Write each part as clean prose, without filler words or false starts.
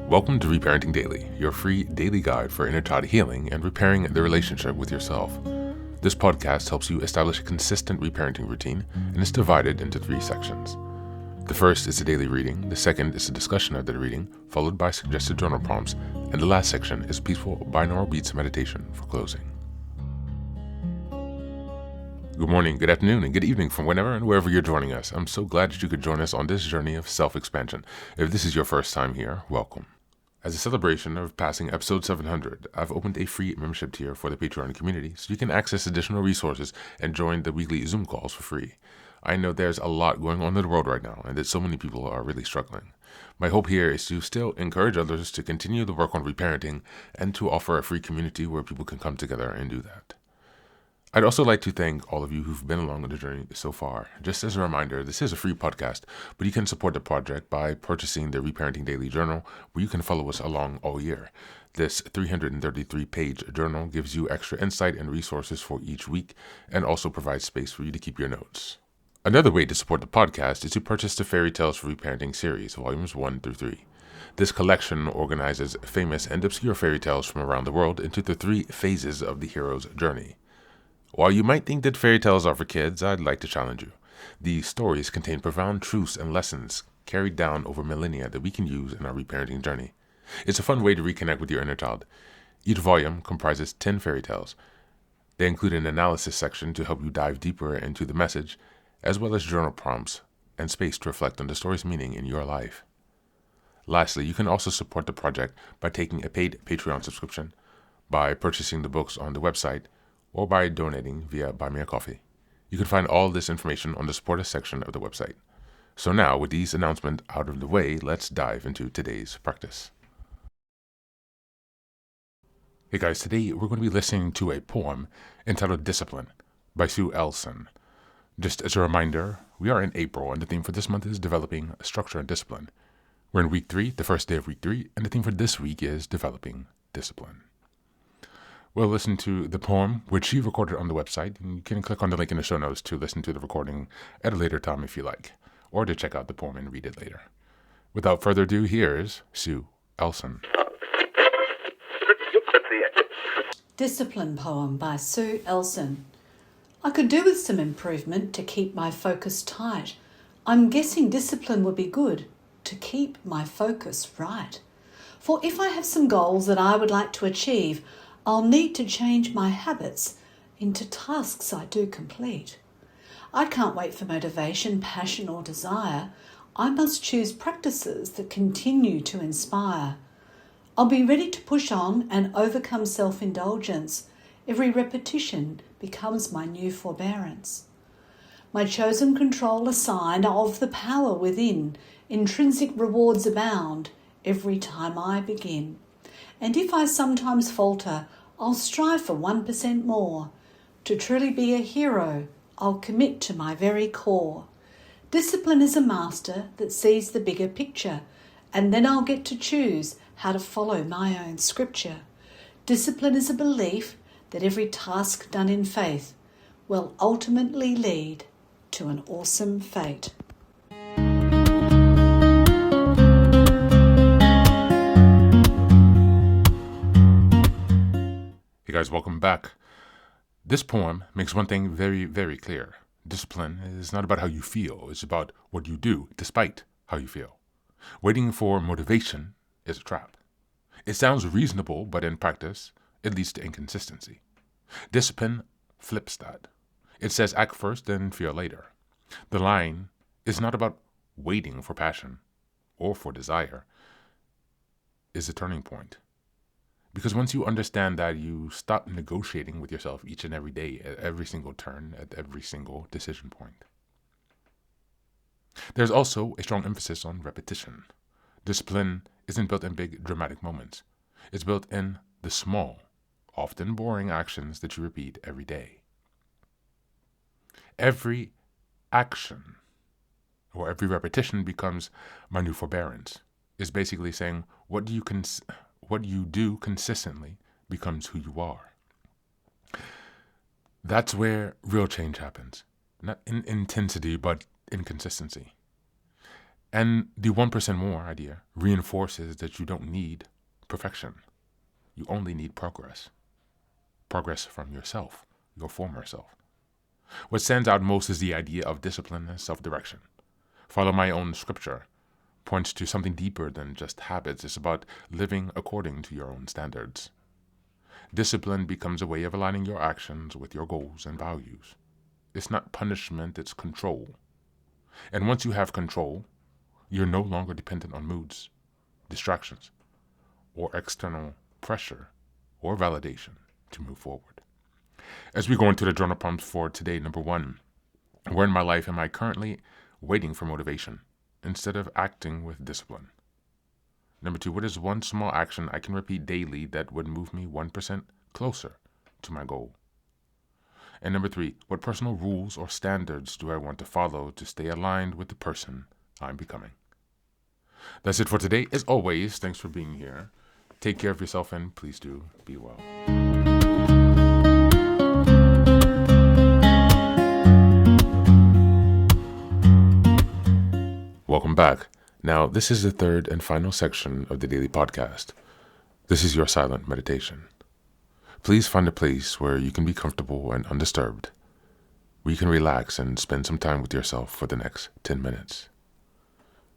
Welcome to Reparenting Daily, your free daily guide for inner child healing and repairing the relationship with yourself. This podcast helps you establish a consistent reparenting routine and is divided into 3 sections. The first is the daily reading, the second is a discussion of the reading, followed by suggested journal prompts, and the last section is peaceful binaural beats meditation for closing. Good morning, good afternoon, and good evening from whenever and wherever you're joining us. I'm so glad that you could join us on this journey of self-expansion. If this is your first time here, welcome. As a celebration of passing episode 700, I've opened a free membership tier for the Patreon community so you can access additional resources and join the weekly Zoom calls for free. I know there's a lot going on in the world right now and that so many people are really struggling. My hope here is to still encourage others to continue the work on reparenting and to offer a free community where people can come together and do that. I'd also like to thank all of you who've been along on the journey so far. Just as a reminder, this is a free podcast, but you can support the project by purchasing the Reparenting Daily Journal, where you can follow us along all year. This 333-page journal gives you extra insight and resources for each week, and also provides space for you to keep your notes. Another way to support the podcast is to purchase the Fairy Tales for Reparenting series, volumes 1 through 3. This collection organizes famous and obscure fairy tales from around the world into the 3 phases of the hero's journey. While you might think that fairy tales are for kids, I'd like to challenge you. These stories contain profound truths and lessons carried down over millennia that we can use in our reparenting journey. It's a fun way to reconnect with your inner child. Each volume comprises 10 fairy tales. They include an analysis section to help you dive deeper into the message, as well as journal prompts and space to reflect on the story's meaning in your life. Lastly, you can also support the project by taking a paid Patreon subscription, by purchasing the books on the website, or by donating via Buy Me a Coffee. You can find all this information on the Support Us section of the website. So now, with these announcements out of the way, let's dive into today's practice. Hey guys, today we're going to be listening to a poem entitled Discipline by Sue Elson. Just as a reminder, we are in April, and the theme for this month is developing structure and discipline. We're in week 3, the first day of week 3, and the theme for this week is developing discipline. We'll listen to the poem, which she recorded on the website, and you can click on the link in the show notes to listen to the recording at a later time if you like, or to check out the poem and read it later. Without further ado, here's Sue Elson. Discipline poem by Sue Elson. I could do with some improvement to keep my focus tight. I'm guessing discipline would be good to keep my focus right. For if I have some goals that I would like to achieve, I'll need to change my habits into tasks I do complete. I can't wait for motivation, passion or desire. I must choose practices that continue to inspire. I'll be ready to push on and overcome self-indulgence. Every repetition becomes my new forbearance. My chosen control a sign of the power within. Intrinsic rewards abound every time I begin. And if I sometimes falter, I'll strive for 1% more. To truly be a hero, I'll commit to my very core. Discipline is a master that sees the bigger picture, and then I'll get to choose how to follow my own scripture. Discipline is a belief that every task done in faith will ultimately lead to an awesome fate. Hey guys, welcome back. This poem makes one thing very, very clear. Discipline is not about how you feel, it's about what you do despite how you feel. Waiting for motivation is a trap. It sounds reasonable, but in practice, it leads to inconsistency. Discipline flips that. It says act first, then feel later. The line is not about waiting for passion or for desire. It's a turning point. Because once you understand that, you stop negotiating with yourself each and every day, at every single turn, at every single decision point. There's also a strong emphasis on repetition. Discipline isn't built in big, dramatic moments. It's built in the small, often boring actions that you repeat every day. Every action or every repetition becomes my new forbearance. It's basically saying what you do consistently becomes who you are. That's where real change happens. Not in intensity, but in consistency. And the 1% more idea reinforces that you don't need perfection. You only need progress. Progress from yourself, your former self. What stands out most is the idea of discipline and self-direction. Follow my own scripture points to something deeper than just habits. It's about living according to your own standards. Discipline becomes a way of aligning your actions with your goals and values. It's not punishment, it's control. And once you have control, you're no longer dependent on moods, distractions, or external pressure or validation to move forward. As we go into the journal prompts for today, number 1, where in my life am I currently waiting for motivation instead of acting with discipline? Number 2, what is one small action I can repeat daily that would move me 1% closer to my goal? And number 3, what personal rules or standards do I want to follow to stay aligned with the person I'm becoming? That's it for today. As always, thanks for being here. Take care of yourself and please do be well. Welcome back. Now, this is the third and final section of the daily podcast. This is your silent meditation. Please find a place where you can be comfortable and undisturbed, where you can relax and spend some time with yourself for the next 10 minutes.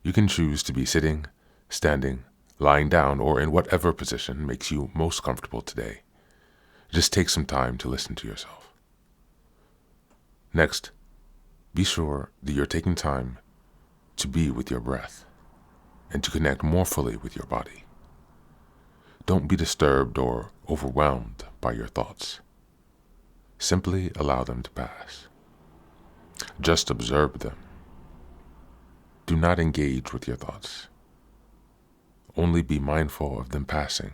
You can choose to be sitting, standing, lying down, or in whatever position makes you most comfortable today. Just take some time to listen to yourself. Next, be sure that you're taking time to be with your breath and to connect more fully with your body. Don't be disturbed or overwhelmed by your thoughts. Simply allow them to pass. Just observe them. Do not engage with your thoughts. Only be mindful of them passing,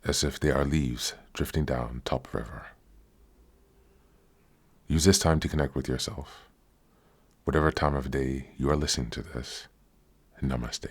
as if they are leaves drifting down top river. Use this time to connect with yourself. Whatever time of day you are listening to this, namaste.